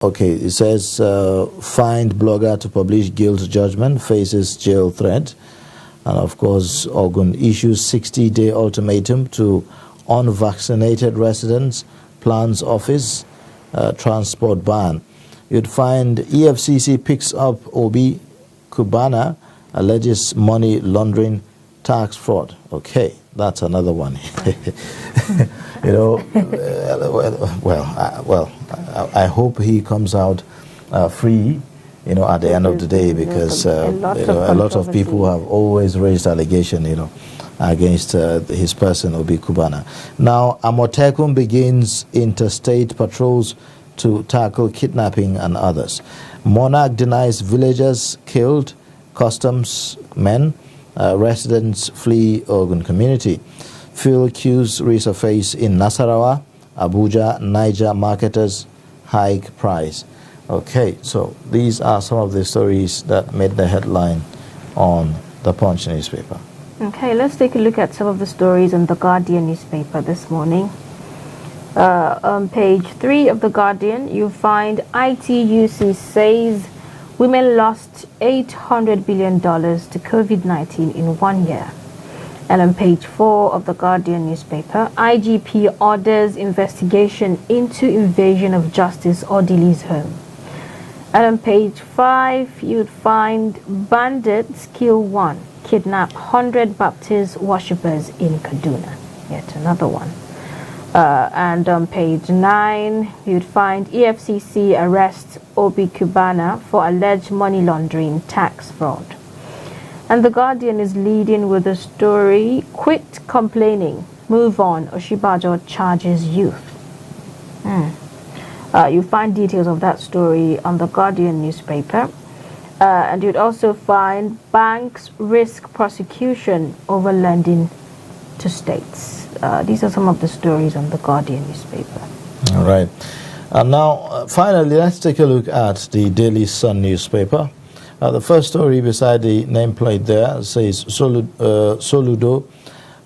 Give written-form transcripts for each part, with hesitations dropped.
Okay, it says fined blogger to publish guilt judgment, faces jail threat. And of course, Ogun issues 60-day ultimatum to unvaccinated residents, plans office, transport ban. You'd find EFCC picks up Obi Cubana, alleges money laundering, tax fraud. Okay, that's another one. You know, I hope he comes out free, you know, at the end of the day, because a lot of people have always raised allegation, you know, against his person, Obi Cubana. Now, Amotekun begins interstate patrols to tackle kidnapping and others. Monarch denies villagers killed, customs men, residents flee Ogun community. Fuel queues resurface in Nasarawa, Abuja, Niger marketers hike price. Okay, so these are some of the stories that made the headline on the Punch newspaper. Okay, let's take a look at some of the stories in the Guardian newspaper this morning. On page 3 of the Guardian, you find ITUC says women lost $800 billion to COVID-19 in 1 year. And on page 4 of the Guardian newspaper, IGP orders investigation into invasion of Justice Odili's home. And on page 5, you'd find bandits kill one, kidnap 100 Baptist worshippers in Kaduna. Yet another one. And on page 9, you'd find EFCC arrests Obi Cubana for alleged money laundering, tax fraud. And the Guardian is leading with the story, quit complaining, move on, Oshibajo charges youth. You find details of that story on the Guardian newspaper. And you'd also find banks risk prosecution over lending to states. These are some of the stories on the Guardian newspaper. All right. And now, finally, let's take a look at the Daily Sun newspaper. The first story beside the nameplate there says Soludo,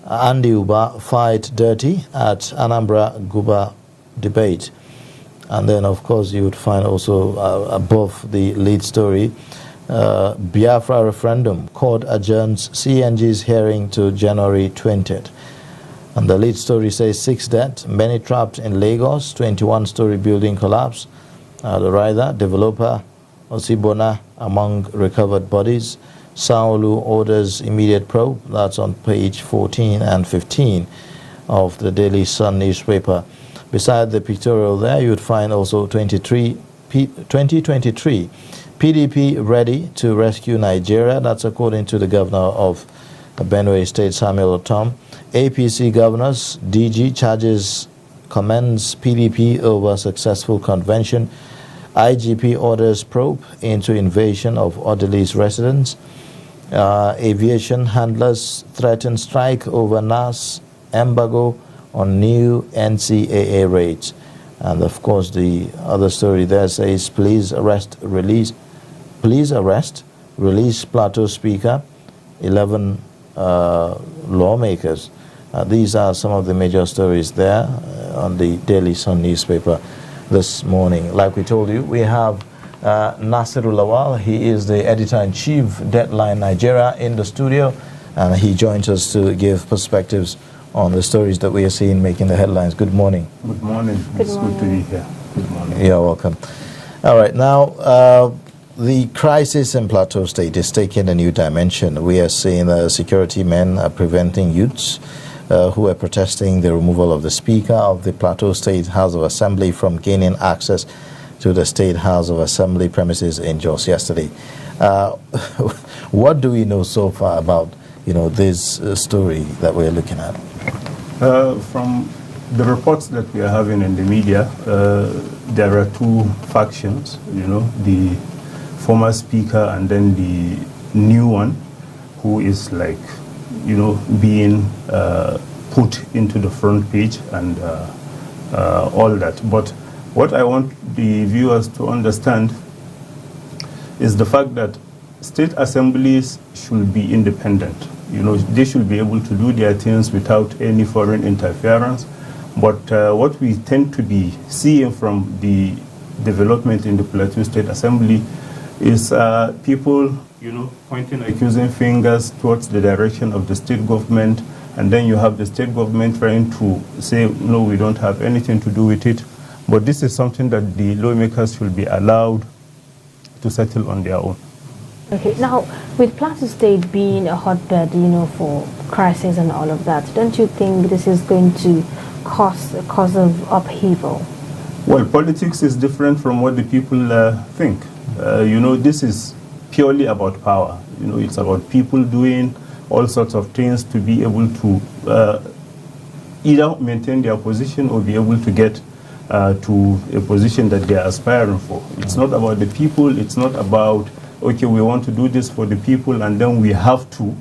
Andy Uba fight dirty at Anambra Guba debate. And then, of course, you would find also above the lead story, Biafra referendum, court adjourns CNG's hearing to January 20th. And the lead story says 6 dead, many trapped in Lagos, 21-story building collapse. The rider, developer, Osibona among recovered bodies. Saulu orders immediate probe. That's on page 14 and 15 of the Daily Sun newspaper. Beside the pictorial there, you would find also 2023 PDP ready to rescue Nigeria. That's according to the governor of Benue State, Samuel Otom. APC governors, DG charges, commends PDP over successful convention. IGP orders probe into invasion of Odili's residence. Aviation handlers threaten strike over NAS embargo on new NCAA raids. And of course, the other story there says, release Plateau Speaker, 11 lawmakers. These are some of the major stories there on the Daily Sun newspaper this morning. Like we told you, we have Nasiru Lawal. He is the editor-in-chief, Deadline Nigeria, in the studio, and he joins us to give perspectives on the stories that we are seeing making the headlines. Good morning. Good morning. It's good to be here. Good morning. You're welcome. All right, now the crisis in Plateau State is taking a new dimension. We are seeing security men preventing youths who are protesting the removal of the Speaker of the Plateau State House of Assembly from gaining access to the State House of Assembly premises in Jos yesterday. What do we know so far about, this story that we're looking at? From the reports that we are having in the media, there are two factions, the former Speaker and then the new one, who is being put into the front page and all that. But what I want the viewers to understand is the fact that state assemblies should be independent. They should be able to do their things without any foreign interference. But what we tend to be seeing from the development in the Plateau State Assembly is people, pointing accusing fingers towards the direction of the state government, and then you have the state government trying to say, no, we don't have anything to do with it. But this is something that the lawmakers should be allowed to settle on their own. Okay, now with Plateau State being a hotbed, for crisis and all of that, don't you think this is going to cause a cause of upheaval? Well, politics is different from what the people think. This is purely about power. It's about people doing all sorts of things to be able to either maintain their position or be able to get to a position that they are aspiring for. It's not about the people. It's not about, okay, we want to do this for the people and then we have to,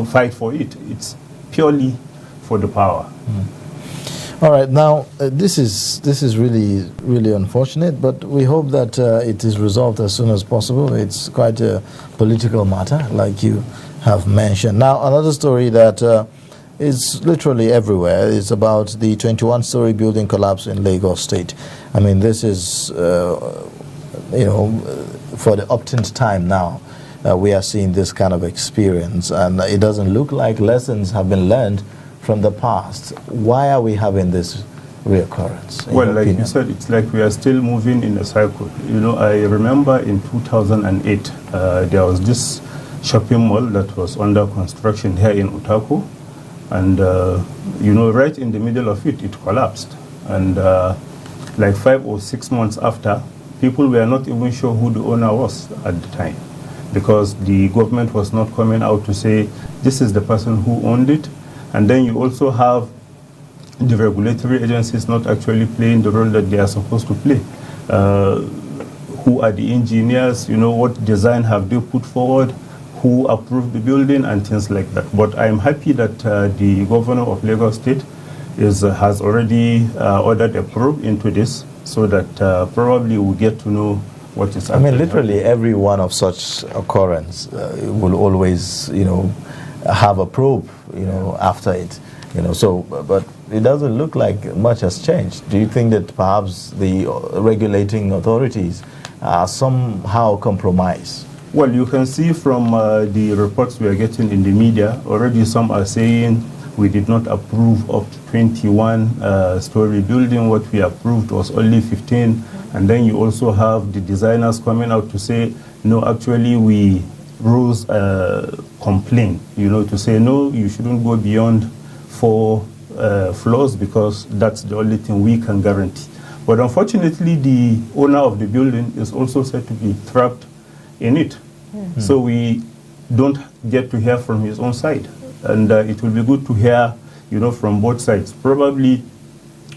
fight for it. It's purely for the power. All right, now this is really, really unfortunate, but we hope that it is resolved as soon as possible. It's quite a political matter, like you have mentioned. Now, another story that is literally everywhere is about the 21-story building collapse in Lagos State. I mean, this is, for the umpteenth time now, we are seeing this kind of experience, and it doesn't look like lessons have been learned from the past. Why are we having this reoccurrence? Well, like you said, it's like we are still moving in a cycle. I remember in 2008, there was this shopping mall that was under construction here in Utako, and right in the middle of it, it collapsed. And 5 or 6 months after, people were not even sure who the owner was at the time, because the government was not coming out to say, this is the person who owned it. And then you also have the regulatory agencies not actually playing the role that they are supposed to play. Who are the engineers? What design have they put forward? Who approved the building and things like that. But I'm happy that the governor of Lagos State has already ordered a probe into this, so that probably we'll get to know what is happening. I mean, literally every one of such occurrence will always, have a probe, after it, but it doesn't look like much has changed. Do you think that perhaps the regulating authorities are somehow compromised? Well, you can see from the reports we are getting in the media, already some are saying we did not approve of 21-story building. What we approved was only 15. And then you also have the designers coming out to say, no, actually we rose complaint, to say, no, you shouldn't go beyond 4 floors because that's the only thing we can guarantee. But unfortunately, the owner of the building is also said to be trapped in it. Mm-hmm. So we don't get to hear from his own side. And it will be good to hear, from both sides. Probably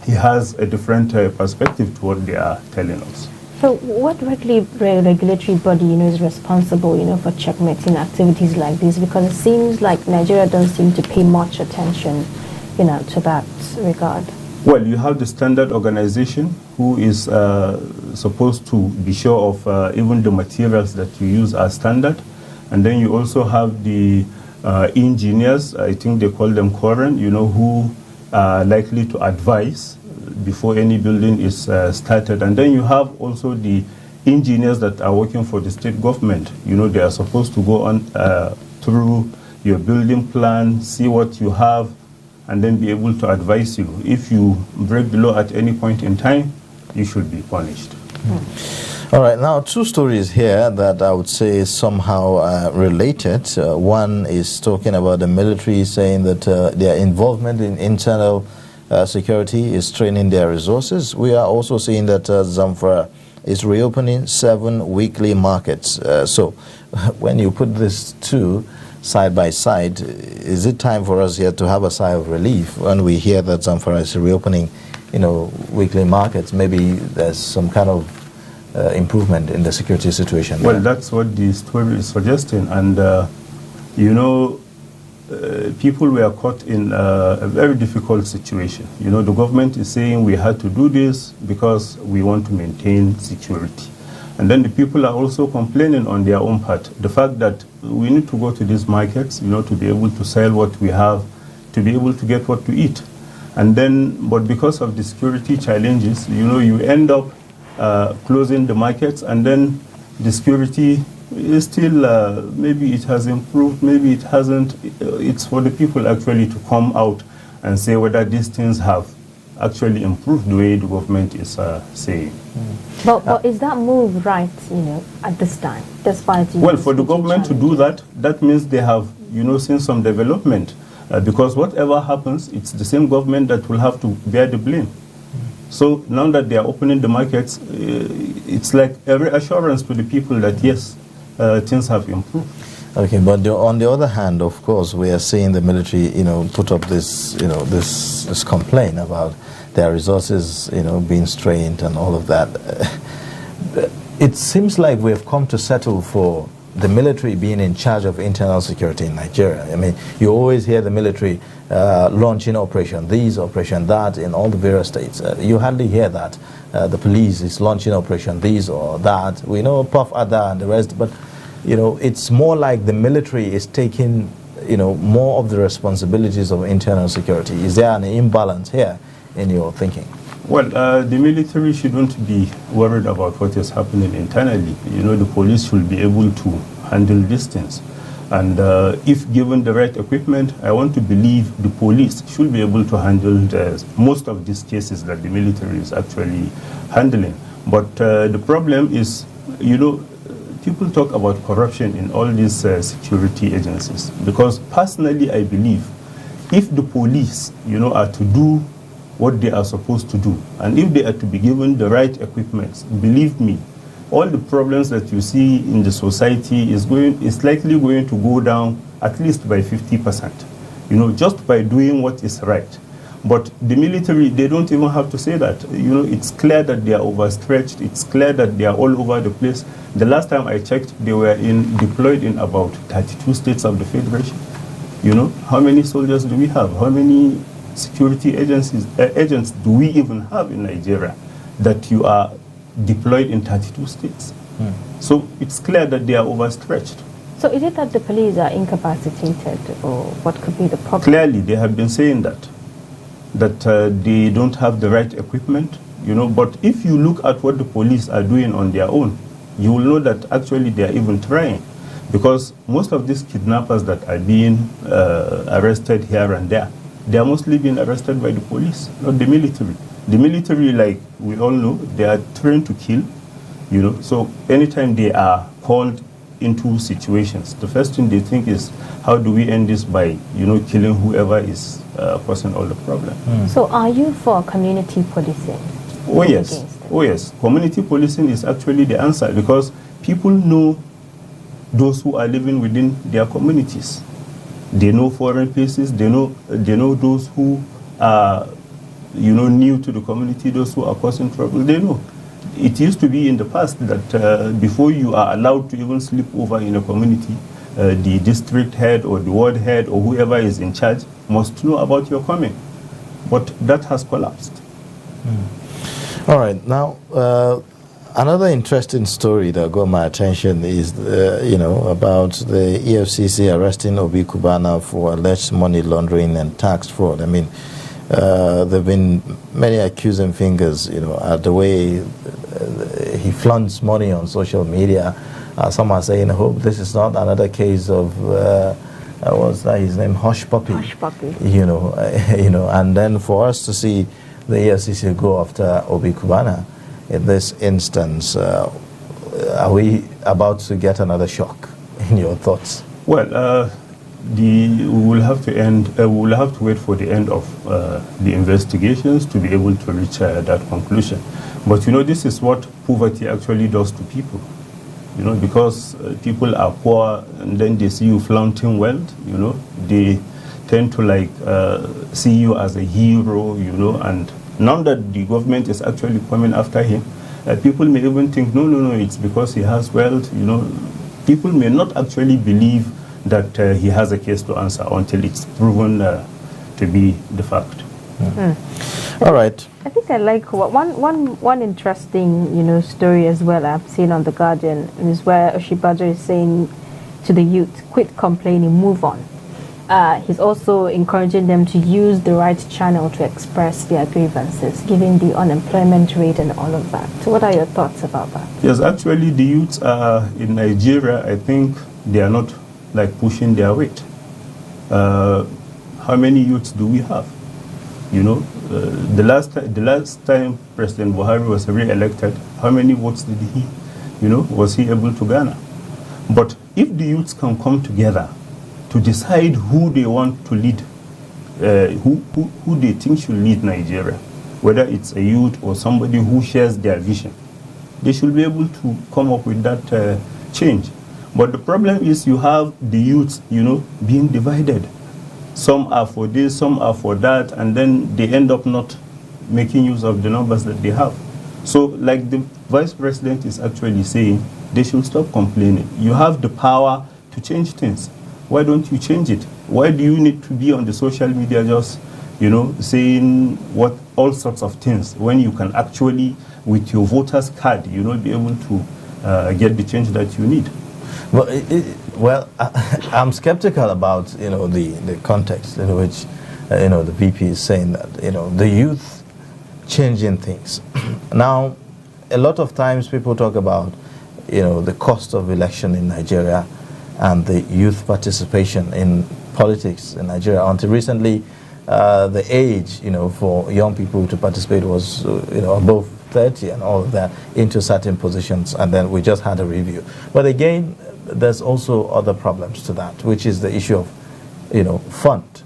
he has a different perspective to what they are telling us. So what regulatory body, is responsible, for checkmating activities like this? Because it seems like Nigeria doesn't seem to pay much attention, to that regard. Well, you have the standard organization who is supposed to be sure of even the materials that you use are standard. And then you also have the engineers, I think they call them Koren, who are likely to advise before any building is started. And then you have also the engineers that are working for the state government. They are supposed to go on through your building plan, see what you have, and then be able to advise you. If you break the law at any point in time, you should be punished. All right, now 2 stories here that I would say is somehow related. One is talking about the military saying that their involvement in internal security is straining their resources. We are also seeing that Zamfara is reopening 7 weekly markets. So when you put these 2 side by side, is it time for us here to have a sigh of relief when we hear that Zamfara is reopening, weekly markets? Maybe there's some kind of improvement in the security situation. Well, that's what the story is suggesting. And, people were caught in a very difficult situation. The government is saying we had to do this because we want to maintain security. And then the people are also complaining on their own part. The fact that we need to go to these markets, to be able to sell what we have, to be able to get what to eat. And then, but because of the security challenges, you end up closing the markets, and then the security is still, maybe it has improved, maybe it hasn't. It's for the people actually to come out and say whether these things have actually improved the way the government is saying. But is that move right, at this time, despite... Well, for the government to do that, that means they have, seen some development. Because whatever happens, it's the same government that will have to bear the blame. So now that they are opening the markets, it's like a reassurance to the people that, yes, things have improved. Okay, but on the other hand, of course, we are seeing the military, put up this, this complaint about their resources, being strained and all of that. It seems like we have come to settle for the military being in charge of internal security in Nigeria. I mean, you always hear the military launching operation this, operation that in all the various states. You hardly hear that the police is launching operation this or that. We know Puff Adda and the rest, but it's more like the military is taking more of the responsibilities of internal security. Is there an imbalance here in your thinking? Well, the military shouldn't be worried about what is happening internally. The police should be able to handle these things. And if given the right equipment, I want to believe the police should be able to handle most of these cases that the military is actually handling. But the problem is, people talk about corruption in all these security agencies. Because personally, I believe if the police, are to do what they are supposed to do, and if they are to be given the right equipment, believe me, all the problems that you see in the society is likely going to go down at least by 50%, just by doing what is right. But the military, they don't even have to say that. It's clear that they are overstretched. It's clear that they are all over the place. The last time I checked, they were deployed in about 32 states of the Federation. How many soldiers do we have? How many security agents do we even have in Nigeria that you are deployed in 32 states? So it's clear that they are overstretched. So is it that the police are incapacitated, or what could be the problem? Clearly, they have been saying that they don't have the right equipment, but if you look at what the police are doing on their own, you will know that actually they are even trying. Because most of these kidnappers that are being arrested here and there, they are mostly being arrested by the police, not the military. The military, like we all know, they are trained to kill, So anytime they are called into situations, the first thing they think is, how do we end this by, killing whoever is causing all the problem. So are you for community policing? Oh yes. Community policing is actually the answer, because people know those who are living within their communities. They know foreign faces. They know those who are, new to the community, those who are causing trouble. They know. It used to be in the past that before you are allowed to even sleep over in a community, the district head or the ward head or whoever is in charge must know about your coming. But that has collapsed. All right. Now, another interesting story that got my attention is, about the EFCC arresting Obi Kubana for alleged money laundering and tax fraud. I mean, there have been many accusing fingers, at the way he flaunts money on social media. Some are saying, I hope this is not another case of, what's that, his name, Hush Puppy. Hush Puppy. And then for us to see the EFCC go after Obi Kubana in this instance, are we about to get another shock, in your thoughts? Well, we will have to wait for the end of the investigations to be able to reach that conclusion. But this is what poverty actually does to people. Because people are poor and then they see you flaunting wealth. They tend to see you as a hero. And now that the government is actually coming after him, people may even think, no, it's because he has wealth. People may not actually believe that he has a case to answer until it's proven to be the fact. All right. I think I like one interesting story as well I've seen on The Guardian is where Oshibajo is saying to the youth, quit complaining, move on. He's also encouraging them to use the right channel to express their grievances, given the unemployment rate and all of that. So what are your thoughts about that? Yes, actually, the youths in Nigeria, I think they are not like pushing their weight. How many youths do we have? You know, the last time President Buhari was re-elected, how many votes did he, was he able to garner? But if the youths can come together to decide who they want to lead, who they think should lead Nigeria, whether it's a youth or somebody who shares their vision, they should be able to come up with that change. But the problem is you have the youths, being divided. Some are for this, some are for that, and then they end up not making use of the numbers that they have. So like the Vice President is actually saying, they should stop complaining. You have the power to change things. Why don't you change it? Why do you need to be on the social media just, saying all sorts of things when you can actually, with your voter's card, be able to get the change that you need? Well, I'm skeptical about the context in which the VP is saying that the youth changing things. Now, a lot of times people talk about the cost of election in Nigeria and the youth participation in politics in Nigeria. Until recently, the age for young people to participate was above 30 and all of that into certain positions, and then we just had a review. But again, there's also other problems to that, which is the issue of fund.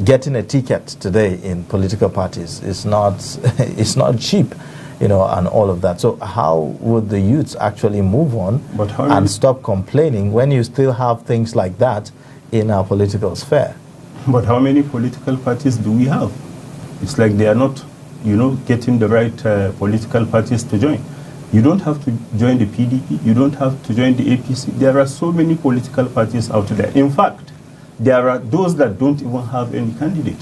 Getting a ticket today in political parties is not it's not cheap, and all of that. So how would the youths actually move on and stop complaining when you still have things like that in our political sphere? But how many political parties do we have? It's like they are not, getting the right political parties to join. You don't have to join the PDP. You don't have to join the APC. There are so many political parties out there. In fact, there are those that don't even have any candidate,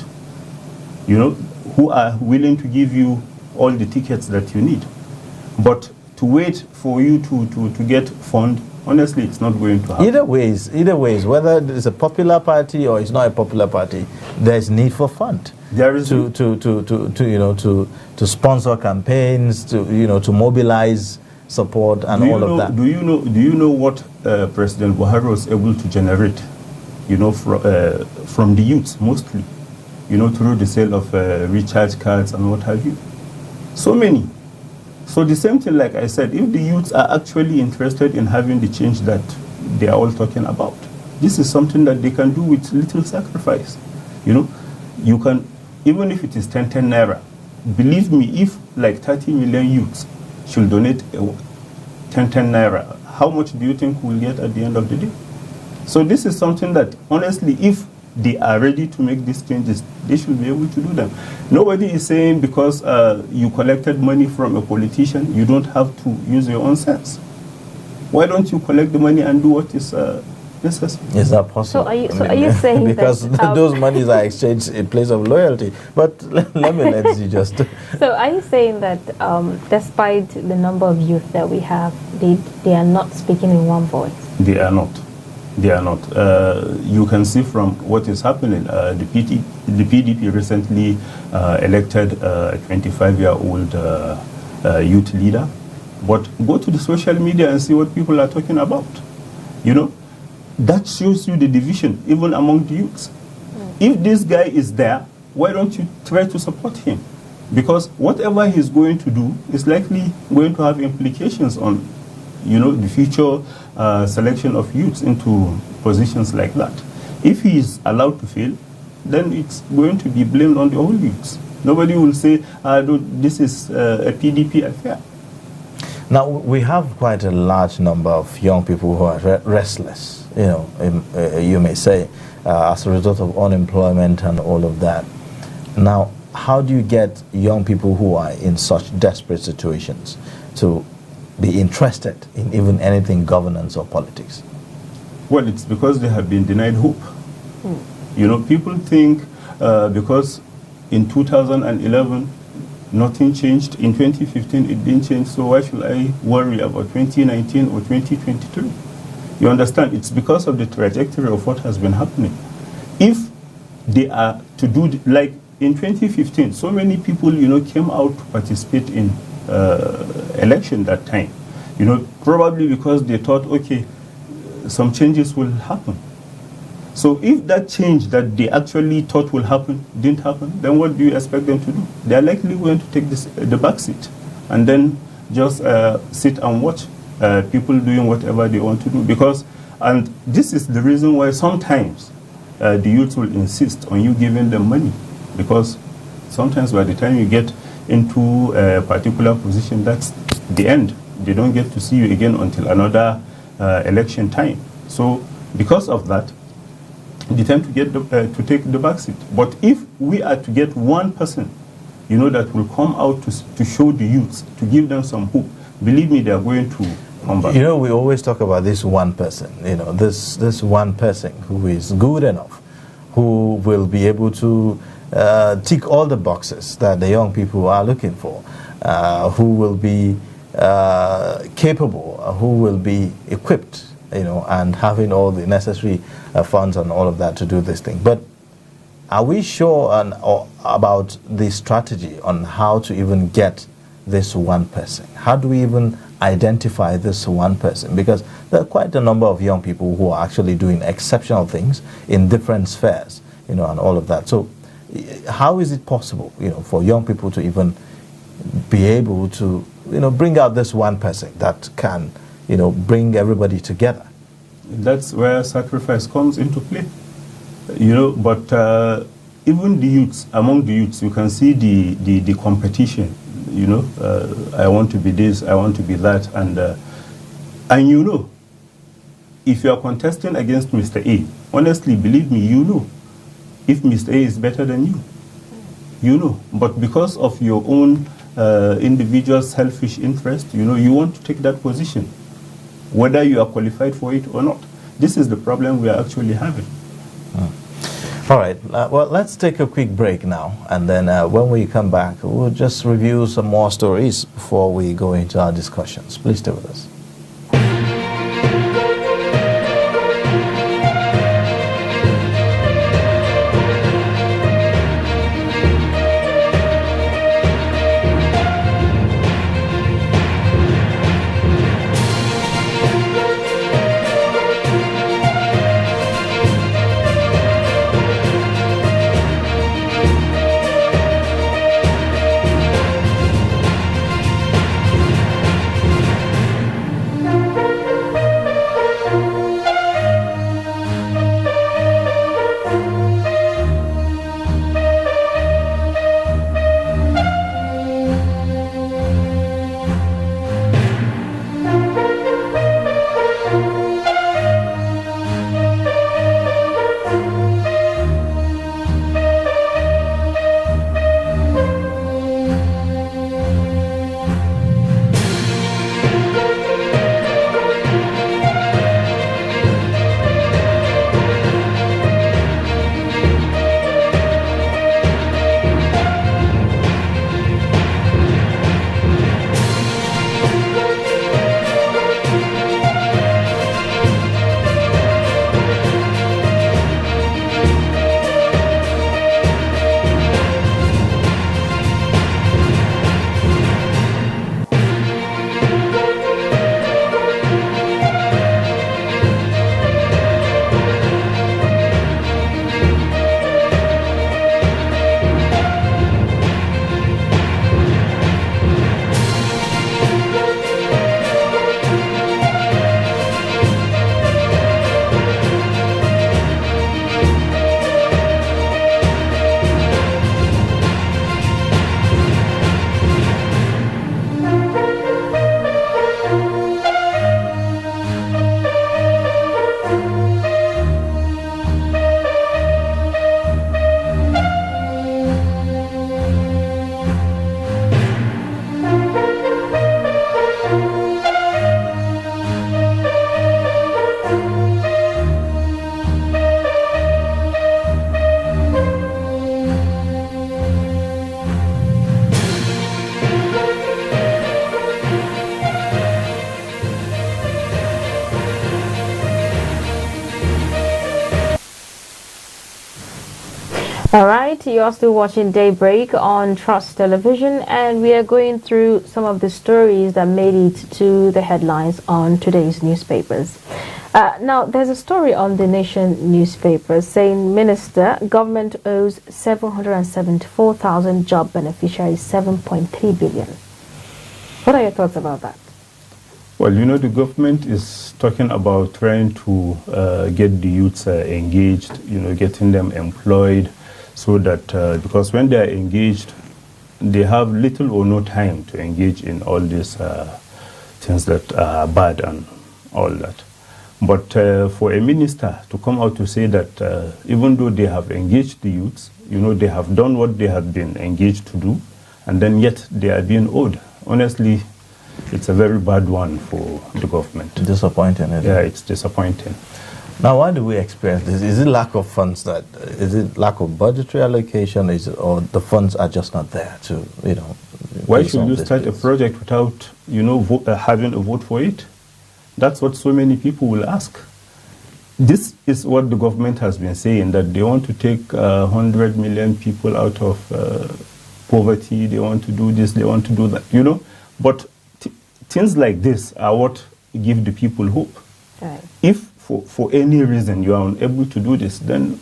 who are willing to give you all the tickets that you need. But to wait for you to get fund, honestly, it's not going to happen. Either ways, whether it's a popular party or it's not a popular party, there's need for fund. There is to sponsor campaigns, to mobilize support and all of that. Do you know what President Buhari was able to generate, from the youths mostly, through the sale of recharge cards and what have you? So many. So the same thing, like I said, if the youths are actually interested in having the change that they are all talking about, this is something that they can do with little sacrifice. You can, even if it is 10 naira, believe me, if like 30 million youths should donate 10 naira, how much do you think we'll get at the end of the day? So this is something that, honestly, if they are ready to make these changes, they should be able to do them. Nobody is saying because you collected money from a politician, you don't have to use your own sense. Why don't you collect the money and do what is necessary? Is that possible? So are you saying because that, those monies are exchanged in place of loyalty? But let you just. So are you saying that despite the number of youth that we have, they are not speaking in one voice? They are not. They are not. You can see from what is happening. The PDP recently elected a 25-year-old youth leader. But go to the social media and see what people are talking about. That shows you the division, even among the youths. If this guy is there, why don't you try to support him? Because whatever he's going to do is likely going to have implications on the future selection of youths into positions like that. If he is allowed to fail, then it's going to be blamed on the whole youths. Nobody will say, this is a PDP affair. Now, we have quite a large number of young people who are restless, you may say, as a result of unemployment and all of that. Now, how do you get young people who are in such desperate situations to be interested in even anything governance or politics? Well, it's because they have been denied hope. People think because in 2011 nothing changed, in 2015 it didn't change, so why should I worry about 2019 or 2023? You understand? It's because of the trajectory of what has been happening. if they are to do, like in 2015, so many people, came out to participate in election that time, probably because they thought, okay, some changes will happen. So if that change that they actually thought will happen didn't happen, then what do you expect them to do? They are likely going to take the back seat and then just sit and watch people doing whatever they want to do. And this is the reason why sometimes the youth will insist on you giving them money, because sometimes by the time you get into a particular position, that's the end. They don't get to see you again until another election time. So because of that, they tend to get to take the back seat. But if we are to get one person, that will come out to show the youth, to give them some hope, believe me, they are going to come back. We always talk about this one person, this one person who is good enough, who will be able to tick all the boxes that the young people are looking for, who will be capable, who will be equipped, and having all the necessary funds and all of that to do this thing. But are we sure about the strategy on how to even get this one person? How do we even identify this one person? Because there are quite a number of young people who are actually doing exceptional things in different spheres, and all of that. So how is it possible, for young people to even be able to, bring out this one person that can, bring everybody together? That's where sacrifice comes into play. But even the youths, among the youths, you can see the competition. I want to be this, I want to be that, and if you are contesting against Mr. A, honestly, believe me, if Mr. A is better than you, but because of your own individual selfish interest, you want to take that position, whether you are qualified for it or not. This is the problem we are actually having. All right, well, let's take a quick break now, and then when we come back, we'll just review some more stories before we go into our discussions. Please stay with us. All right, you are still watching Daybreak on Trust Television, and we are going through some of the stories that made it to the headlines on today's newspapers. Now, there's a story on the Nation newspaper saying Minister, government owes 774,000 job beneficiaries 7.3 billion. What are your thoughts about that? Well, you know, the government is talking about trying to get the youths engaged, you know, getting them employed, so that because when they are engaged, they have little or no time to engage in all these things that are bad and all that. But for a minister to come out to say that even though they have engaged the youths, you know, they have done what they have been engaged to do, and then yet they are being owed. Honestly, it's a very bad one for the government. Disappointing, isn't it? Yeah, it's disappointing. Now, why do we experience this? Is it lack of funds? Is it lack of budgetary allocation? Or the funds are just not there to, you know? Why should you start a project without, you know, having a vote for it? That's what so many people will ask. This is what the government has been saying, that they want to take 100 million people out of poverty. They want to do this. They want to do that. You know, but things like this are what give the people hope. Right. If for any reason you are unable to do this, then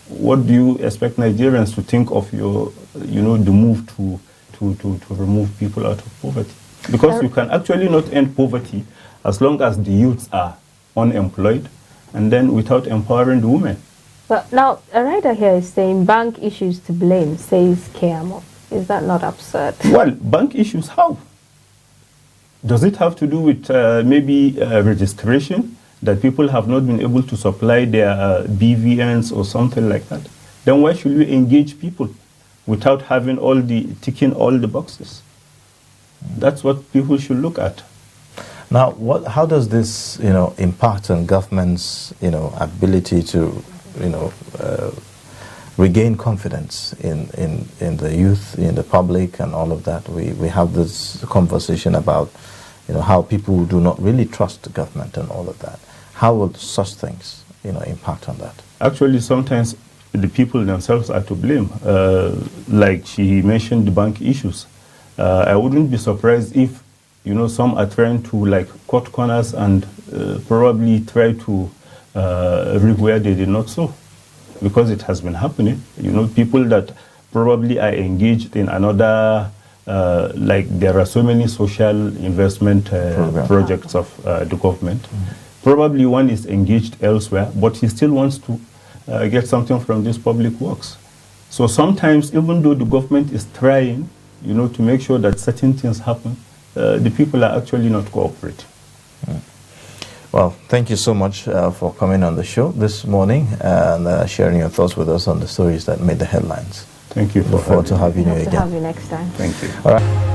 what do you expect Nigerians to think of your, you know, the move to remove people out of poverty? Because you can actually not end poverty as long as the youths are unemployed and then without empowering the women. But now, a writer here is saying bank issues to blame, says Keamo. Is that not absurd? Well, bank issues, how? Does it have to do with maybe registration, that people have not been able to supply their BVNs or something like that? Then why should we engage people without having ticking all the boxes? That's what people should look at. Now, how does this, you know, impact on government's, you know, ability to, you know, regain confidence in the youth, in the public, and all of that? We have this conversation about, you know, how people do not really trust the government and all of that. How will such things, you know, impact on that? Actually, sometimes the people themselves are to blame. Like she mentioned the bank issues. I wouldn't be surprised if, you know, some are trying to like cut corners and probably try to reap where they did not sow, because it has been happening. You know, people that probably are engaged in another, like there are so many social investment projects of the government. Mm-hmm. Probably one is engaged elsewhere, but he still wants to get something from these public works. So sometimes, even though the government is trying, you know, to make sure that certain things happen, the people are actually not cooperating. Well, thank you so much for coming on the show this morning and sharing your thoughts with us on the stories that made the headlines. Thank you. Look forward to having you again. To have you next time. Thank you. All right.